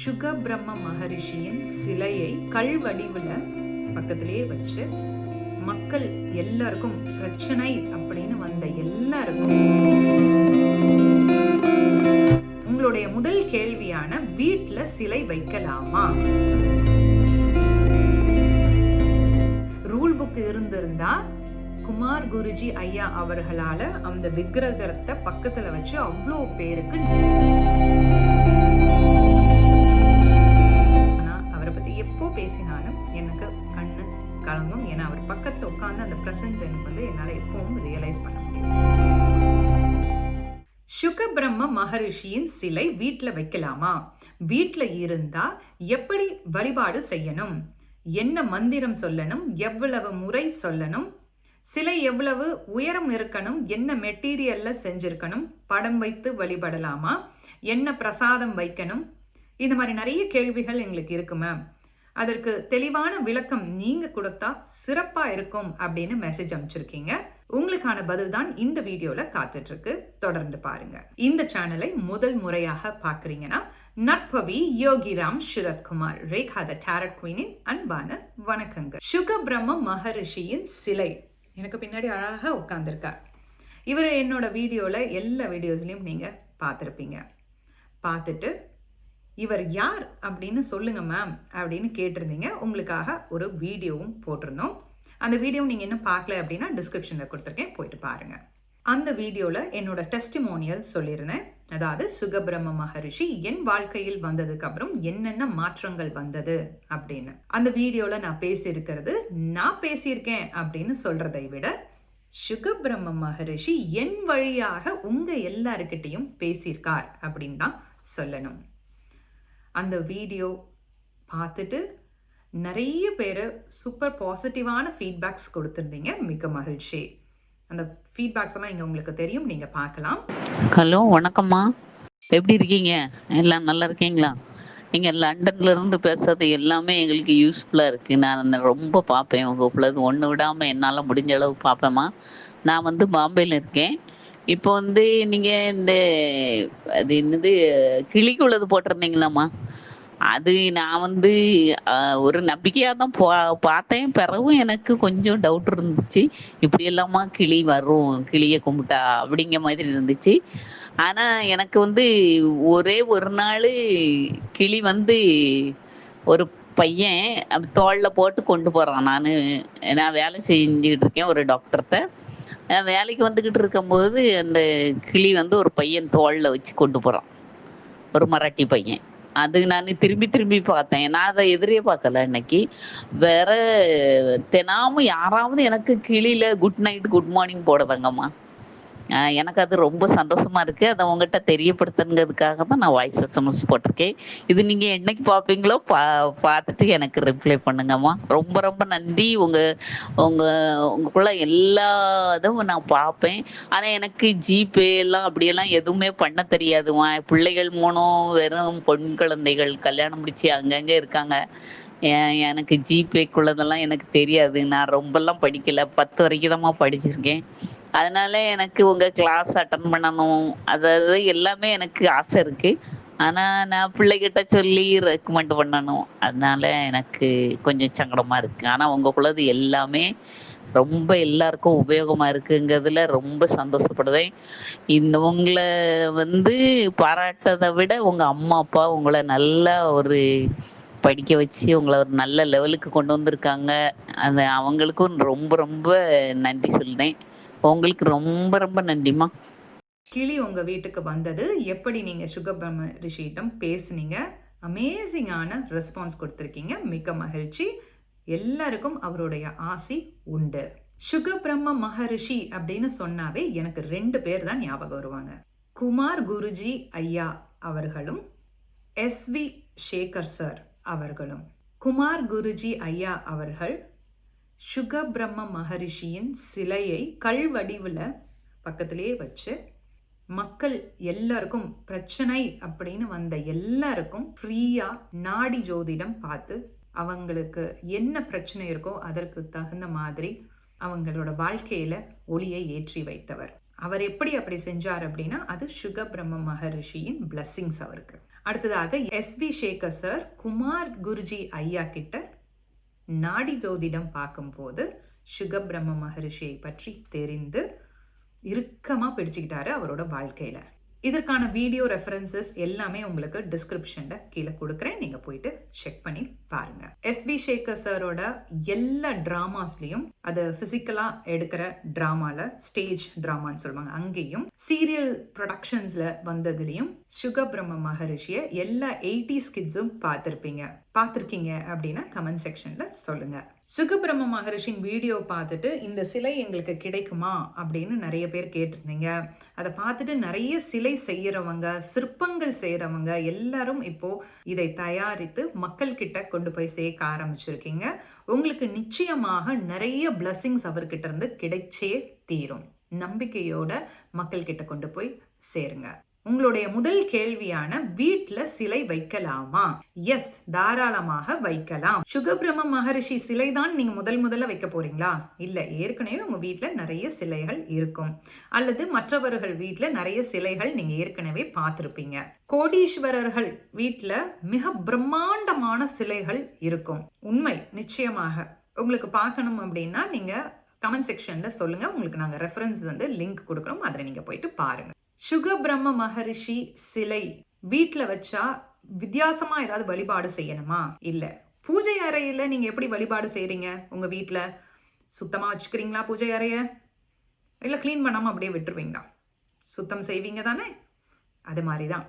சுகபிரம்ம மகரிஷியின் சிலையை கல் வடிவில் பக்கத்திலேயே வச்சு மக்கள் எல்லாருக்கும் பிரச்சனை அப்படின்னு வந்த எல்லாருக்கும் உங்களுடைய முதல் கேள்வியான வீட்டுல சிலை வைக்கலாமா? ரூல் புக் இருந்திருந்தா குமார் குருஜி ஐயா அவர்களால அந்த விக்கிரகத்தை பக்கத்துல வச்சு அவ்வளோ பேருக்கு அவரை பத்தி எப்போ பேசினாலும் எனக்கு கண்ணு கலங்கும். ஏன்னா அவர் பக்கத்துல உட்கார்ந்து அந்த பிரசன்ஸ் எனக்கு என்னால எப்பவும் ரியலைஸ் பண்ண முடியும். சுகபிரம்ம மகரிஷியின் சிலை வீட்டுல வைக்கலாமா? வீட்டுல இருந்தா எப்படி வழிபாடு செய்யணும்? என்ன மந்திரம் சொல்லணும்? எவ்வளவு முறை சொல்லணும்? சிலை எவ்வளவு உயரம் இருக்கணும்? என்ன மெட்டீரியல்ல செஞ்சிருக்கணும்? படம் வைத்து வழிபடலாமா? என்ன பிரசாதம் வைக்கணும்? இந்த மாதிரி நிறைய கேள்விகள் எங்களுக்கு இருக்கு மேம். அதற்கு தெளிவான விளக்கம் நீங்க கொடுத்தா சிறப்பா இருக்கும் அப்படின்னு மெசேஜ் அனுப்பிச்சிருக்கீங்க. உங்களுக்கான பதில் தான் இந்த வீடியோல காத்துட்டு இருக்கு. தொடர்ந்து பாருங்க. இந்த சேனலை முதல் முறையாக பாக்குறீங்கன்னா நற்பவி யோகிராம் சரத்குமார் ரேகா த டாரட் குவீனின் அன்பான வணக்கங்கள். சுகபிரம்ம மகரிஷியின் சிலை எனக்கு பின்னாடி அழகா உட்கார்ந்துருக்கார். இவர் என்னோட வீடியோல எல்லா வீடியோஸ்லயும் நீங்க பார்த்துருப்பீங்க. பார்த்துட்டு இவர் யார் அப்படின்னு சொல்லுங்க மேம் அப்படின்னு கேட்டிருந்தீங்க. உங்களுக்காக ஒரு வீடியோவும் போட்டிருந்தோம். அந்த வீடியோ நீங்கள் இன்னும் பார்க்கல அப்படின்னா டிஸ்கிரிப்ஷனில் கொடுத்துருக்கேன், போயிட்டு பாருங்க. அந்த வீடியோவில் என்னோட டெஸ்டிமோனியல் சொல்லியிருந்தேன். அதாவது சுகபிரம்ம மகரிஷி என் வாழ்க்கையில் வந்ததுக்கு அப்புறம் என்னென்ன மாற்றங்கள் வந்தது அப்படின்னு. அந்த வீடியோவில் நான் பேசியிருக்கேன் அப்படின்னு சொல்றதை விட சுகபிரம்ம மகரிஷி என் வழியாக உங்க எல்லாருக்கிட்டையும் பேசியிருக்கார் அப்படின்னு தான் சொல்லணும். அந்த வீடியோ பார்த்துட்டு நிறைய பேர் சூப்பர் பாசிட்டிவான ஃபீட்பேக்ஸ் கொடுத்துருந்தீங்க. மிக மகிழ்ச்சி. அந்த ஃபீட்பேக்ஸ் எல்லாம் இங்கே உங்களுக்கு தெரியும், நீங்கள் பார்க்கலாம். ஹலோ, வணக்கம்மா. எப்படி இருக்கீங்க? எல்லாம் நல்லா இருக்கீங்களா? நீங்கள் லண்டன்ல இருந்து பேசுறது எல்லாமே எங்களுக்கு யூஸ்ஃபுல்லாக இருக்குது. நான் ரொம்ப பார்ப்பேன் உங்கள் பிள்ளை ஒன்று விடாமல் என்னால் முடிஞ்ச அளவு பார்ப்பேம்மா. நான் பாம்பேயில் இருக்கேன். இப்போ நீங்கள் இந்த அது என்னது கிளிக்குள்ளது போட்டிருந்தீங்களாம்மா, அது நான் ஒரு நம்பிக்கையாக தான் பார்த்தேன். பிறகும் எனக்கு கொஞ்சம் டவுட் இருந்துச்சு. இப்படி எல்லாமா கிளி வரும், கிளியை கும்பிட்டா அப்படிங்கிற மாதிரி இருந்துச்சு. ஆனால் எனக்கு ஒரே ஒரு நாள் கிளி ஒரு பையன் தோளில் போட்டு கொண்டு போகிறான். நான் வேலை செஞ்சுக்கிட்டு இருக்கேன் ஒரு டாக்டர்கிட்ட. வேலைக்கு வந்துக்கிட்டு இருக்கும்போது அந்த கிளி ஒரு பையன் தோளில் வச்சு கொண்டு போகிறான், ஒரு மராட்டி பையன். அது நான் திரும்பி பார்த்தேன். நான் அதை எதிரே பார்க்கல. இன்னைக்கு வேற தினாமும் யாராவது எனக்கு கிளியில குட் நைட் குட் மார்னிங் போடுறாங்கம்மா. எனக்கு அது ரொம்ப சந்தோஷமா இருக்கு. அதை உங்ககிட்ட தெரியப்படுத்துங்கிறதுக்காக தான் நான் வாய்ஸ் எஸ்எம்எஸ் போட்டிருக்கேன். இது நீங்க என்னைக்கு பார்ப்பீங்களோ பார்த்துட்டு எனக்கு ரிப்ளை பண்ணுங்கம்மா. ரொம்ப ரொம்ப நன்றி. உங்களுக்குள்ள எல்லா இதுவும் நான் பார்ப்பேன். ஆனால் எனக்கு ஜிபே எல்லாம் அப்படியெல்லாம் எதுவுமே பண்ண தெரியாதுமா. பிள்ளைகள் வெறும் பொன் குழந்தைகள் கல்யாணம் முடிச்சு அங்கங்கே இருக்காங்க. எனக்கு ஜிபேக்குள்ளதெல்லாம் எனக்கு தெரியாது. நான் ரொம்பலாம் படிக்கல, 10 வரைக்கும் தான் படிச்சிருக்கேன். அதனால எனக்கு உங்கள் கிளாஸ் அட்டன் பண்ணணும், அதாவது எல்லாமே எனக்கு ஆசை இருக்குது. ஆனால் நான் பிள்ளைகிட்ட சொல்லி ரெக்கமெண்ட் பண்ணணும். அதனால எனக்கு கொஞ்சம் சங்கடமாக இருக்குது. ஆனால் உங்களுக்குள்ளது எல்லாமே ரொம்ப எல்லாருக்கும் உபயோகமாக இருக்குங்கிறதுல ரொம்ப சந்தோஷப்படுவேன். உங்களை பாராட்டதை விட உங்கள் அம்மா அப்பா உங்களை நல்லா ஒரு படிக்க வச்சு உங்களை ஒரு நல்ல லெவலுக்கு கொண்டு வந்திருக்காங்க. அவங்களுக்கும் ரொம்ப ரொம்ப நன்றி சொல்றேன். உங்களுக்கு ரொம்ப ரொம்ப நன்றிம்மா. கிளி உங்க வீட்டுக்கு வந்தது, எப்படி நீங்க சுகபிரம்ம ரிஷியிடம் பேசுனீங்க, அமேசிங்கான ரெஸ்பான்ஸ் கொடுத்துருக்கீங்க. மிக்க மகிழ்ச்சி. எல்லாருக்கும் அவருடைய ஆசி உண்டு. சுகபிரம்ம மகரிஷி அப்படின்னு சொன்னாவே எனக்கு 2 பேர் தான் ஞாபகம் வருவாங்க. குமார் குருஜி ஐயா அவர்களும் SV சேகர் சார் அவர்களும். குமார் குருஜி ஐயா அவர்கள் சுகபிரம்ம மகரிஷியின் சிலையை கல் வடிவில் பக்கத்திலேயே வச்சு மக்கள் எல்லாருக்கும் பிரச்சனை அப்படின்னு வந்த எல்லாருக்கும் ஃப்ரீயா நாடி ஜோதிடம் பார்த்து அவங்களுக்கு என்ன பிரச்சனை இருக்கோ அதற்கு தகுந்த மாதிரி அவங்களோட வாழ்க்கையில ஒளியை ஏற்றி வைத்தவர். அவர் எப்படி அப்படி செஞ்சார் அப்படின்னா அது சுகபிரம்ம மகரிஷியின் பிளஸ்ஸிங்ஸ் அவருக்கு. அடுத்ததாக எஸ்வி சேகர் சார் குமார் குருஜி ஐயா கிட்ட நாடி ஜோதிடம் பார்க்கும்போது சுகபிரம்ம மகரிஷியை பற்றி தெரிந்து இறுக்கமாக பிடிச்சிக்கிட்டாரு அவரோட வாழ்க்கையில். இதற்கான வீடியோ ரெஃபரன்சஸ் எல்லாமே உங்களுக்கு டிஸ்கிரிப்ஷனில் கீழே கொடுக்குறேன், நீங்கள் போயிட்டு செக் பண்ணி பாருங்க. எஸ்வி சேகர் சாரோட எல்லா ட்ராமாஸ்லையும், அது ஃபிசிக்கலாக எடுக்கிற ட்ராமாவில் ஸ்டேஜ் ட்ராமான்னு சொல்லுவாங்க, அங்கேயும் சீரியல் ப்ரொடக்ஷன்ஸில் வந்ததுலேயும் சுகபிரம்ம மகரிஷியை எல்லா 80s கிட்ஸும் பார்த்துருக்கீங்க அப்படின்னா கமெண்ட் செக்ஷனில் சொல்லுங்கள். சுகபிரம்ம மகரிஷின் வீடியோ பார்த்துட்டு இந்த சிலை எங்களுக்கு கிடைக்குமா அப்படின்னு நிறைய பேர் கேட்டிருந்தீங்க. அதை பார்த்துட்டு நிறைய சிலை செய்கிறவங்க, சிற்பங்கள் செய்கிறவங்க எல்லாரும் இப்போ இதை தயாரித்து மக்கள் கிட்ட கொண்டு போய் சேர்க்க ஆரம்பிச்சிருக்கீங்க. உங்களுக்கு நிச்சயமாக நிறைய பிளஸிங்ஸ் அவர்கிட்ட இருந்து கிடைச்சே தீரும். நம்பிக்கையோட மக்கள் கிட்ட கொண்டு போய் சேருங்க. உங்களுடைய முதல் கேள்வியான வீட்ல சிலை வைக்கலாமா? எஸ், தாராளமாக வைக்கலாம். சுகபிரம்ம மகரிஷி சிலை தான் நீங்க முதல்ல வைக்க போறீங்களா? இல்ல, ஏற்கனவே உங்க வீட்டுல நிறைய சிலைகள் இருக்கும், அல்லது மற்றவர்கள் வீட்டுல நிறைய சிலைகள் நீங்க ஏற்கனவே பார்த்திருப்பீங்க. கோடீஸ்வரர்கள் வீட்டுல மிக பிரம்மாண்டமான சிலைகள் இருக்கும். உண்மை, நிச்சயமாக. உங்களுக்கு பார்க்கணும் அப்படின்னா நீங்க கமெண்ட் செக்ஷன்ல சொல்லுங்க, உங்களுக்கு நாங்க ரெஃபரன்ஸ் லிங்க் கொடுக்குறோம், அதில் நீங்க போயிட்டு பாருங்க. சுகபிரம்ம மகரிஷி சிலை வீட்டில் வச்சா வித்தியாசமா ஏதாவது வழிபாடு செய்யணுமா? இல்லை. பூஜை அறையில் நீங்கள் எப்படி வழிபாடு செய்கிறீங்க? உங்கள் வீட்டில் சுத்தமாக வச்சுக்கிறீங்களா பூஜை அறையை? இல்லை க்ளீன் பண்ணாமல் அப்படியே விட்டுருவீங்களா? சுத்தம் செய்வீங்க தானே? அது மாதிரி தான்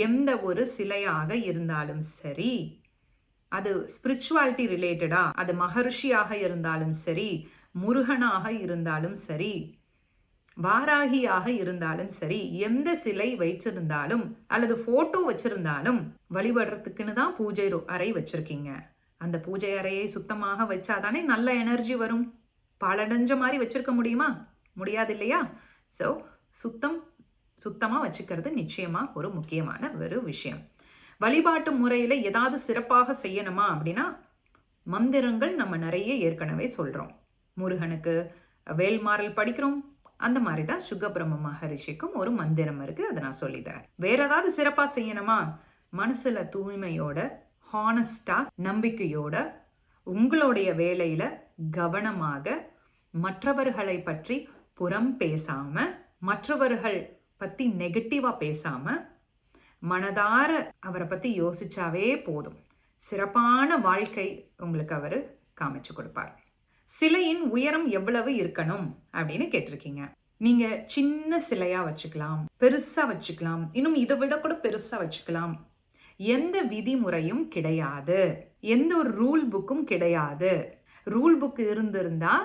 எந்த ஒரு சிலையாக இருந்தாலும் சரி, அது ஸ்பிரிச்சுவாலிட்டி ரிலேட்டடா, அது மகரிஷியாக இருந்தாலும் சரி, முருகனாக இருந்தாலும் சரி, வாராகியாக இருந்தாலும் சரி, எந்த சிலை வச்சிருந்தாலும் அல்லது போட்டோ வச்சிருந்தாலும் வழிபடுறதுக்குன்னு தான் பூஜை அறை வச்சிருக்கீங்க. அந்த பூஜை அறையை சுத்தமாக வச்சாதானே நல்ல எனர்ஜி வரும். பாலடைஞ்ச மாதிரி வச்சிருக்க முடியுமா? முடியாது இல்லையா? ஸோ சுத்தமாக வச்சுக்கிறது நிச்சயமா ஒரு முக்கியமான ஒரு விஷயம். வழிபாட்டு முறையில் ஏதாவது சிறப்பாக செய்யணுமா அப்படின்னா மந்திரங்கள் நம்ம நிறைய ஏற்கனவே சொல்கிறோம். முருகனுக்கு வேல்மாறல் படிக்கிறோம், அந்த மாதிரி தான் சுகபிரம்ம மகரிஷிக்கும் ஒரு மந்திரம் இருக்குது, அதை நான் சொல்லித்தரேன். வேற ஏதாவது சிறப்பாக செய்யணுமா? மனசில் தூய்மையோட, ஹானஸ்டா, நம்பிக்கையோட, உங்களுடைய வேலையில் கவனமாக, மற்றவர்களை பற்றி புறம் பேசாம, மற்றவர்கள் பற்றி நெகட்டிவாக பேசாம, மனதார அவரை பற்றி யோசிச்சாவே போதும், சிறப்பான வாழ்க்கை உங்களுக்கு அவர் காமிச்சு கொடுப்பார். சிலையின் உயரம் எவ்வளவு இருக்கணும் அப்படின்னு கேட்டிருக்கீங்க. நீங்க சின்ன சிலையா வச்சுக்கலாம், பெருசா வச்சுக்கலாம், இன்னும் இதை விட கூட பெருசா வச்சுக்கலாம். எந்த விதிமுறையும் கிடையாது, எந்த ஒரு ரூல் புக்கும் கிடையாது. ரூல் புக் இருந்திருந்தா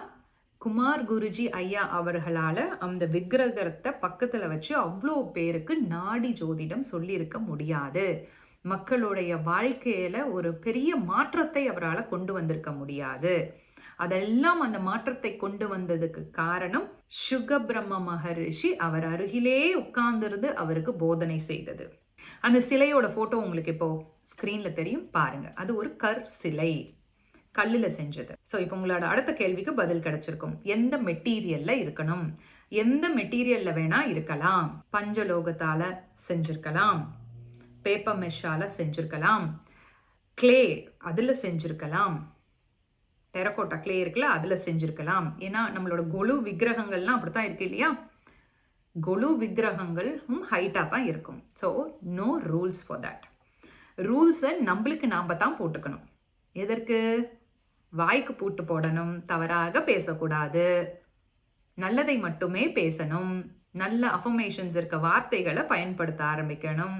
குமார் குருஜி ஐயா அவர்களால அந்த விக்கிரகத்தை பக்கத்துல வச்சு அவ்வளோ பேருக்கு நாடி ஜோதிடம் சொல்லியிருக்க முடியாது. மக்களுடைய வாழ்க்கையில ஒரு பெரிய மாற்றத்தை அவரால் கொண்டு வந்திருக்க முடியாது. அதெல்லாம் அந்த மாற்றத்தை கொண்டு வந்ததுக்கு காரணம் சுகபிரம்ம மகரிஷி அவர் அருகிலே உட்கார்ந்திருந்து அவருக்கு போதனை செய்தது. அந்த சிலையோட போட்டோ உங்களுக்கு இப்போ ஸ்கிரீன்ல தெரியும், பாருங்க. அது ஒரு சிலை, கல்லுல செஞ்சது. ஸோ இப்போ உங்களோட அடுத்த கேள்விக்கு பதில் கிடைச்சிருக்கும். எந்த மெட்டீரியல்ல இருக்கணும்? எந்த மெட்டீரியல்ல வேணா இருக்கலாம். பஞ்சலோகத்தால செஞ்சிருக்கலாம், பேப்பர் மெஷ்ஷால செஞ்சிருக்கலாம், கிளே அதுல செஞ்சிருக்கலாம், டெரகோட்டா கிளே இருக்குல்ல அதில் செஞ்சுருக்கலாம். ஏன்னா நம்மளோட கொலு விக்கிரகங்கள்லாம் அப்படித்தான் இருக்கு இல்லையா? கொலு விக்கிரகங்களும் ஹைட்டாக தான் இருக்கும். So no rules for that. ரூல்ஸை நம்மளுக்கு நாம் தான் போட்டுக்கணும். எதற்கு? வாய்க்கு பூட்டு போடணும், தவறாக பேசக்கூடாது, நல்லதை மட்டுமே பேசணும், நல்ல அஃபர்மேஷன்ஸ் இருக்க வார்த்தைகளை பயன்படுத்த ஆரம்பிக்கணும்.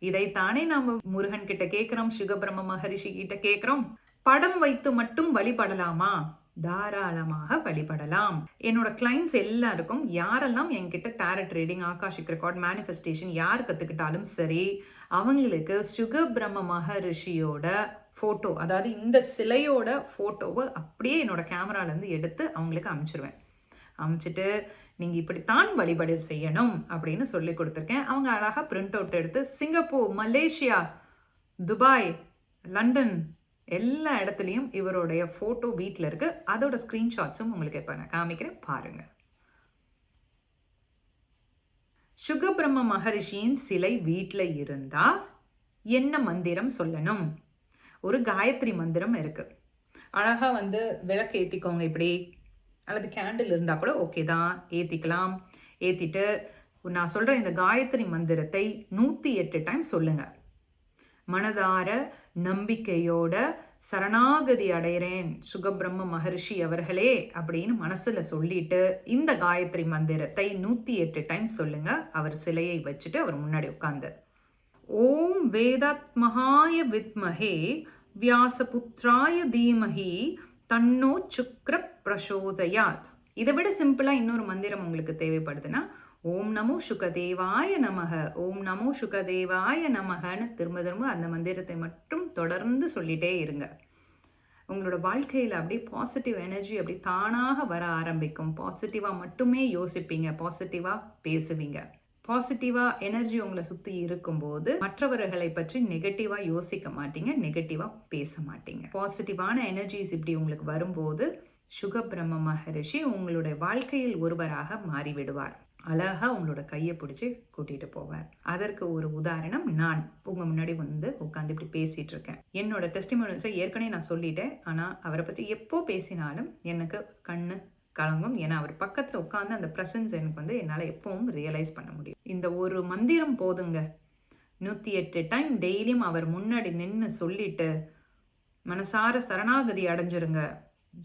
இதைத்தானே நாம் முருகன் கிட்ட கேட்குறோம், சுகபிரம்ம மகரிஷி கிட்ட கேட்குறோம். படம் வைத்து மட்டும் வழிபடலாமா? தாராளமாக வழிபடலாம். என்னோட கிளைண்ட்ஸ் எல்லாருக்கும், யாரெல்லாம் என்கிட்ட tarot reading, Akashic record, manifestation யார் கற்றுக்கிட்டாலும் சரி, அவங்களுக்கு சுகபிரம்ம மகரிஷியோட ஃபோட்டோ, அதாவது இந்த சிலையோட ஃபோட்டோவை அப்படியே என்னோட கேமராலேருந்து எடுத்து அவங்களுக்கு அனுப்பிச்சிருவேன். அனுப்பிச்சிட்டு நீங்கள் இப்படித்தான் வழிபாடு செய்யணும் அப்படின்னு சொல்லி கொடுத்துருக்கேன். அவங்க அழகாக பிரிண்ட் அவுட் எடுத்து சிங்கப்பூர், மலேசியா, துபாய், லண்டன் எல்லா இடத்துலையும் இவருடைய ஃபோட்டோ வீட்டில் இருக்கு. அதோட ஸ்க்ரீன்ஷாட்ஸும் உங்களுக்கு இப்போ நான் காமிக்கிறேன், பாருங்க. சுகபிரம்ம மகரிஷியின் சிலை வீட்டில் இருந்தால் என்ன மந்திரம் சொல்லணும். ஒரு காயத்ரி மந்திரம் இருக்கு. அழகா விளக்கு ஏற்றிக்கோங்க இப்படி, அல்லது கேண்டில் இருந்தால் கூட ஓகே தான், ஏற்றிக்கலாம். ஏற்றிட்டு நான் சொல்கிற இந்த காயத்ரி மந்திரத்தை 108 டைம் சொல்லுங்க. மனதார நம்பிக்கையோட சரணாகதி அடைகிறேன் சுகபிரம்ம மகர்ஷி அவர்களே அப்படின்னு மனசுல சொல்லிட்டு இந்த காயத்ரி மந்திரத்தை 108 டைம் சொல்லுங்க. அவர் சிலையை வச்சுட்டு அவர் முன்னாடி உட்கார்ந்து ஓம் வேதாத்மஹாய வித்மஹே வியாசபுத்ராய தீமஹி தன்னோ சுக்ர பிரசோதயாத். இதை விட சிம்பிளா இன்னொரு மந்திரம் உங்களுக்கு தேவைப்படுதுன்னா ஓம் நமோ சுகதேவாய நமக, ஓம் நமோ சுகதேவாய நமகன்னு திரும்ப திரும்ப அந்த மந்திரத்தை மட்டும் தொடர்ந்து சொல்லிட்டே இருங்க. உங்களோட வாழ்க்கையில் அப்படியே பாசிட்டிவ் எனர்ஜி அப்படி தானாக வர ஆரம்பிக்கும். பாசிட்டிவாக மட்டுமே யோசிப்பீங்க, பாசிட்டிவாக பேசுவீங்க. பாசிட்டிவாக எனர்ஜி உங்களை சுற்றி இருக்கும்போது மற்றவர்களை பற்றி நெகட்டிவாக யோசிக்க மாட்டீங்க, நெகட்டிவாக பேச மாட்டீங்க. பாசிட்டிவான எனர்ஜிஸ் இப்படி உங்களுக்கு வரும்போது சுகபிரம்ம மகரிஷி உங்களுடைய வாழ்க்கையில் ஒருவராக மாறிவிடுவார். அழகா உங்களோட கையை பிடிச்சி கூட்டிட்டு போவார். அதற்கு ஒரு உதாரணம், நான் உங்க முன்னாடி உட்காந்து இப்படி பேசிட்டு இருக்கேன். என்னோட டெஸ்டிமோனியல்ஸை ஏற்கனவே நான் சொல்லிட்டேன். ஆனா அவரை பற்றி எப்போ பேசினாலும் எனக்கு கண்ணு கலங்கும். ஏன்னா அவர் பக்கத்துல உட்காந்து அந்த ப்ரெசன்ஸ் எனக்கு என்னால் எப்பவும் ரியலைஸ் பண்ண முடியும். இந்த ஒரு மந்திரம் போதுங்க. 108 டைம் டெய்லியும் அவர் முன்னாடி நின்று சொல்லிட்டு மனசார சரணாகதி அடைஞ்சிருங்க.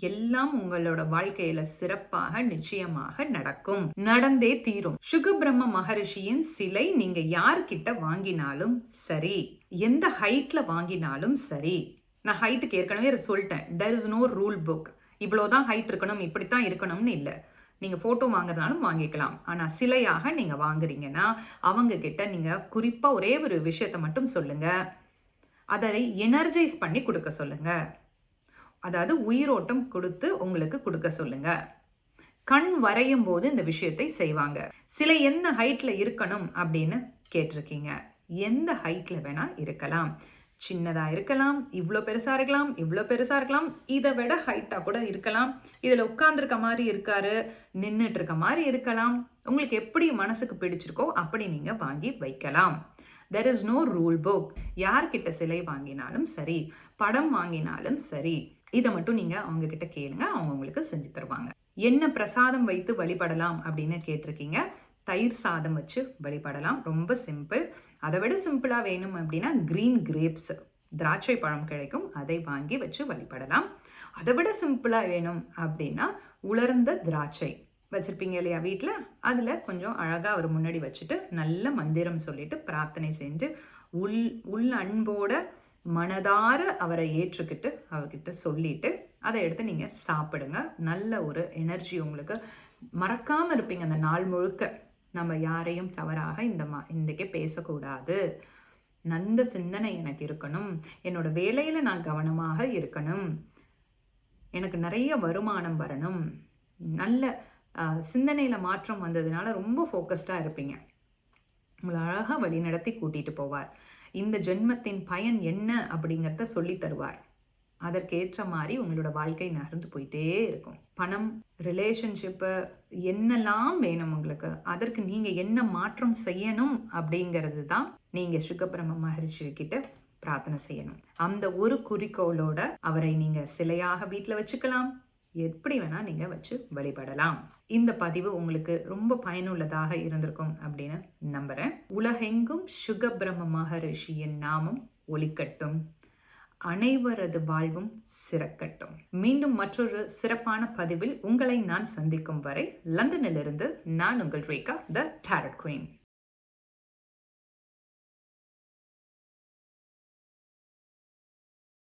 எல்லாம் உங்களோட வாழ்க்கையில சிறப்பாக நிச்சயமாக நடக்கும், நடந்தே தீரும். சுகபிரம்ம மகரிஷியின் சிலை நீங்க யார்கிட்ட வாங்கினாலும் சரி, எந்த ஹைட்ல வாங்கினாலும் சரி, நான் ஹைட்டுக்கு ஏற்கனவே சொல்லிட்டேன், there is no rule book. இவ்வளோதான் ஹைட் இருக்கணும், இப்படித்தான் இருக்கணும்னு இல்லை. நீங்க போட்டோ வாங்குறதுனாலும் வாங்கிக்கலாம். ஆனா சிலையாக நீங்க வாங்குறீங்கன்னா அவங்க கிட்ட நீங்க குறிப்பா ஒரே ஒரு விஷயத்த மட்டும் சொல்லுங்க, அதை எனர்ஜைஸ் பண்ணி கொடுக்க சொல்லுங்க. அதாவது உயிரோட்டம் கொடுத்து உங்களுக்கு கொடுக்க சொல்லுங்க. கண் வரையும் போது இந்த விஷயத்தை செய்வாங்க. சிலை எந்த ஹைட்ல இருக்கணும் அப்படின்னு கேட்டிருக்கீங்க. எந்த ஹைட்ல வேணா இருக்கலாம். சின்னதா இருக்கலாம், இவ்வளோ பெருசா இருக்கலாம், இவ்வளோ பெருசா இருக்கலாம், இதை விட ஹைட்டா கூட இருக்கலாம். இதுல உட்கார்ந்துருக்க மாதிரி இருக்காரு, நின்றுட்டு இருக்க மாதிரி இருக்கலாம். உங்களுக்கு எப்படி மனசுக்கு பிடிச்சிருக்கோ அப்படி நீங்க வாங்கி வைக்கலாம். There is no rule book. யார்கிட்ட சிலை வாங்கினாலும் சரி, படம் வாங்கினாலும் சரி, இதை மட்டும் நீங்க அவங்க கிட்ட கேளுங்க, அவங்க உங்களுக்கு செஞ்சு தருவாங்க. என்ன பிரசாதம் வைத்து வழிபடலாம் அப்படின்னு கேட்டிருக்கீங்க. தயிர் சாதம் வச்சு வழிபடலாம், ரொம்ப சிம்பிள். அதை விட சிம்பிளா வேணும் அப்படின்னா கிரீன் கிரேப்ஸ், திராட்சை பழம் கிடைக்கும், அதை வாங்கி வச்சு வழிபடலாம். அதை விட சிம்பிளா வேணும் அப்படின்னா உலர்ந்த திராட்சை வச்சிருப்பீங்க இல்லையா வீட்டில், அதில் கொஞ்சம் அழகாக அவர் முன்னாடி வச்சுட்டு நல்ல மந்திரம் சொல்லிட்டு பிரார்த்தனை செஞ்சு உள் அன்போட மனதார அவரை ஏற்றுக்கிட்டு அவர்கிட்ட சொல்லிட்டு அதை எடுத்து நீங்கள் சாப்பிடுங்க. நல்ல ஒரு எனர்ஜி உங்களுக்கு, மறக்காமல் இருப்பீங்க அந்த நாள் முழுக்க. நம்ம யாரையும் தவறாக இன்றைக்கே பேசக்கூடாது, நல்ல சிந்தனை எனக்கு இருக்கணும், என்னோட வேலையில் நான் கவனமாக இருக்கணும், எனக்கு நிறைய வருமானம் வரணும், நல்ல சிந்தனையில் மாற்றம் வந்ததுனால ரொம்ப ஃபோக்கஸ்டாக இருப்பீங்க. உங்களை அழகாக வழி நடத்தி கூட்டிகிட்டு போவார். இந்த ஜென்மத்தின் பயன் என்ன அப்படிங்கிறத சொல்லி தருவார். அதற்கேற்ற மாதிரி உங்களோட வாழ்க்கை நகர்ந்து போயிட்டே இருக்கும். பணம், ரிலேஷன்ஷிப்பு, என்னெல்லாம் வேணும் உங்களுக்கு, அதற்கு நீங்கள் என்ன மாற்றம் செய்யணும் அப்படிங்கிறது தான் நீங்கள் சுகபிரம்ம மகரிஷி கிட்ட பிரார்த்தனை செய்யணும். அந்த ஒரு குறிக்கோளோட அவரை நீங்கள் சிலையாக வீட்டில் வச்சுக்கலாம், எப்படி வேணா நீங்க வச்சு வழிபடலாம். இந்த பதிவு உங்களுக்கு ரொம்ப பயனுள்ளதாக இருந்திருக்கும் அப்படின்னு நம்புறேன். உலகெங்கும் சுகபிரம்ம மகரிஷியின் நாமம் ஒலிக்கட்டும், அனைவரது வாழ்வும் சிறக்கட்டும். மீண்டும் மற்றொரு சிறப்பான பதிவில் உங்களை நான் சந்திக்கும் வரை லண்டனிலிருந்து நான் உங்கள் ரேகா, த டாரட் குவீன்.